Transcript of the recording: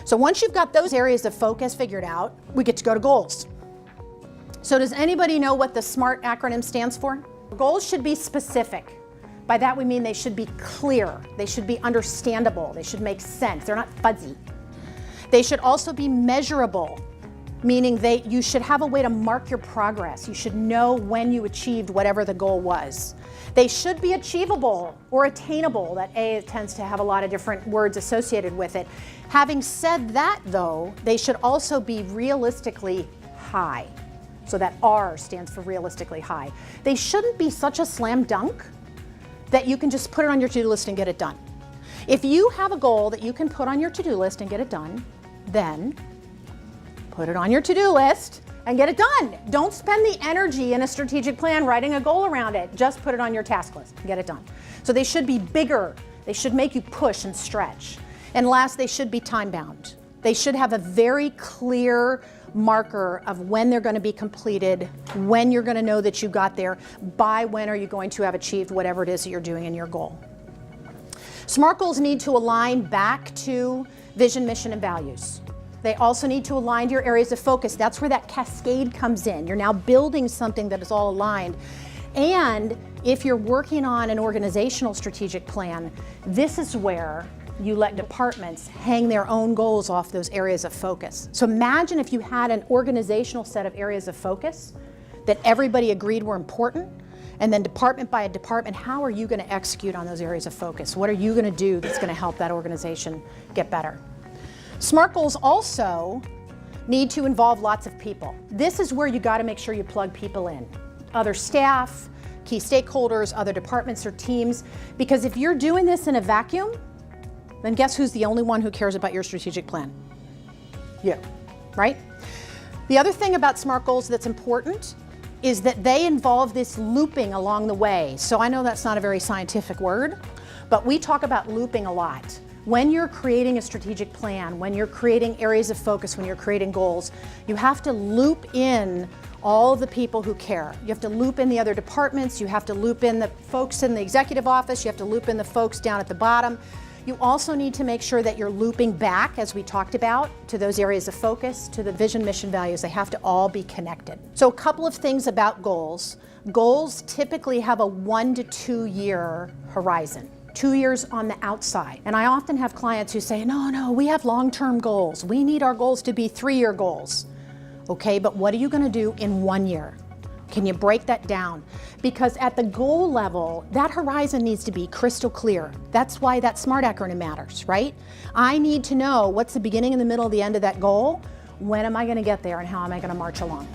So once you've got those areas of focus figured out, we get to go to goals. So does anybody know what the SMART acronym stands for? Goals should be specific. By that we mean they should be clear, they should be understandable, they should make sense, they're not fuzzy. They should also be measurable, meaning you should have a way to mark your progress. You should know when you achieved whatever the goal was. They should be achievable or attainable. That A tends to have a lot of different words associated with it. Having said that though, they should also be realistically high. So that R stands for realistically high. They shouldn't be such a slam dunk that you can just put it on your to-do list and get it done. If you have a goal that you can put on your to-do list and get it done, then put it on your to-do list and get it done. Don't spend the energy in a strategic plan writing a goal around it. Just put it on your task list and get it done. So they should be bigger. They should make you push and stretch. And last, they should be time-bound. They should have a very clear marker of when they're going to be completed, when you're going to know that you got there, by when are you going to have achieved whatever it is that you're doing in your goal. SMART goals need to align back to vision, mission, and values. They also need to align to your areas of focus. That's where that cascade comes in. You're now building something that is all aligned. And if you're working on an organizational strategic plan, this is where you let departments hang their own goals off those areas of focus. So imagine if you had an organizational set of areas of focus that everybody agreed were important, and then department by department, how are you going to execute on those areas of focus? What are you going to do that's going to help that organization get better? SMART goals also need to involve lots of people. This is where you got to make sure you plug people in. Other staff, key stakeholders, other departments or teams, because if you're doing this in a vacuum, then guess who's the only one who cares about your strategic plan? You, right? The other thing about SMART goals that's important is that they involve this looping along the way. So I know that's not a very scientific word, but we talk about looping a lot. When you're creating a strategic plan, when you're creating areas of focus, when you're creating goals, you have to loop in all the people who care. You have to loop in the other departments, you have to loop in the folks in the executive office, you have to loop in the folks down at the bottom. You also need to make sure that you're looping back, as we talked about, to those areas of focus, to the vision, mission, values. They have to all be connected. So a couple of things about goals. Goals typically have a 1 to 2 year horizon. 2 years on the outside. And I often have clients who say, no, we have long-term goals. We need our goals to be 3-year goals. Okay, but what are you going to do in 1 year? Can you break that down? Because at the goal level, that horizon needs to be crystal clear. That's why that SMART acronym matters, right? I need to know what's the beginning and the middle and the end of that goal. When am I going to get there and how am I going to march along?